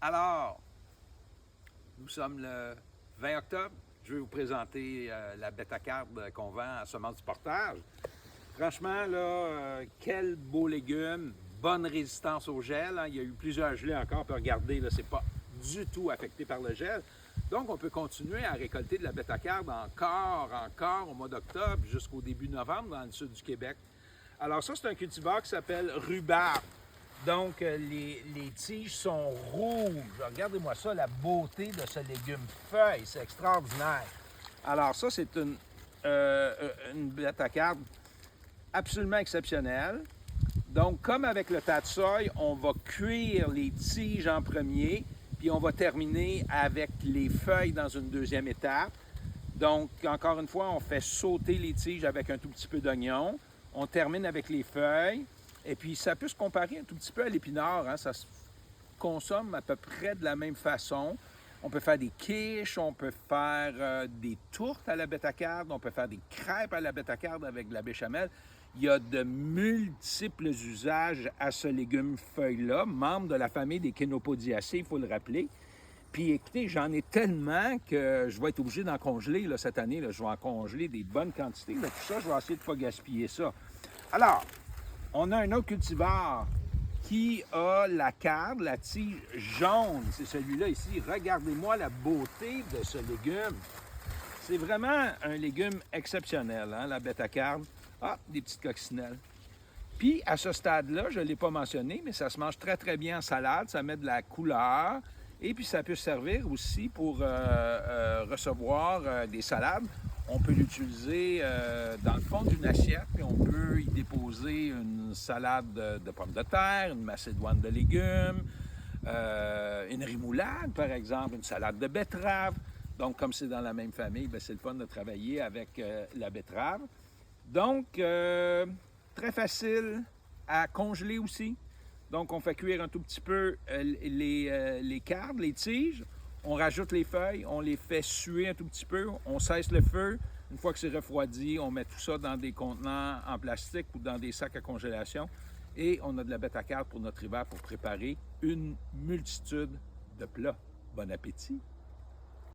Alors, nous sommes le 20 octobre. Je vais vous présenter la bêta-carbe qu'on vend à Semences du Portage. Franchement, là, quel beau légume, bonne résistance au gel. Hein. Il y a eu plusieurs gelées encore, puis regardez, là, c'est pas du tout affecté par le gel. Donc, on peut continuer à récolter de la bêta-carbe encore au mois d'octobre jusqu'au début novembre dans le sud du Québec. Alors ça, c'est un cultivar qui s'appelle rhubarbe. Donc, les tiges sont rouges. Regardez-moi ça, la beauté de ce légume-feuille, c'est extraordinaire. Alors ça, c'est une bêta-carbe absolument exceptionnelle. Donc, comme avec le tas de soie, on va cuire les tiges en premier, puis on va terminer avec les feuilles dans une deuxième étape. Donc, encore une fois, on fait sauter les tiges avec un tout petit peu d'oignon. On termine avec les feuilles. Et puis, ça peut se comparer un tout petit peu à l'épinard. Hein? Ça se consomme à peu près de la même façon. On peut faire des quiches, on peut faire des tourtes à la bêta-carbe, on peut faire des crêpes à la bêta-carbe avec de la béchamel. Il y a de multiples usages à ce légume-feuille-là, membre de la famille des Chenopodiaceae, il faut le rappeler. Puis écoutez, j'en ai tellement que je vais être obligé d'en congeler là, cette année. Là, je vais en congeler des bonnes quantités. Là, tout ça, je vais essayer de ne pas gaspiller ça. Alors, on a un autre cultivar qui a la carbe, la tige jaune. C'est celui-là ici. Regardez-moi la beauté de ce légume. C'est vraiment un légume exceptionnel, hein, la bêta-carbe. Ah, des petites coccinelles. Puis, à ce stade-là, je ne l'ai pas mentionné, mais ça se mange très, très bien en salade. Ça met de la couleur. Et puis, ça peut servir aussi pour recevoir des salades. On peut l'utiliser dans le fond d'une assiette, puis on peut y déposer une salade de pommes de terre, une macédoine de légumes, une rémoulade, par exemple, une salade de betterave. Donc, comme c'est dans la même famille, c'est le fun de travailler avec la betterave. Donc, très facile à congeler aussi. Donc, on fait cuire un tout petit peu les carbes, les tiges. On rajoute les feuilles, on les fait suer un tout petit peu, on cesse le feu. Une fois que c'est refroidi, on met tout ça dans des contenants en plastique ou dans des sacs à congélation. Et on a de la bêta-carbe pour notre hiver pour préparer une multitude de plats. Bon appétit!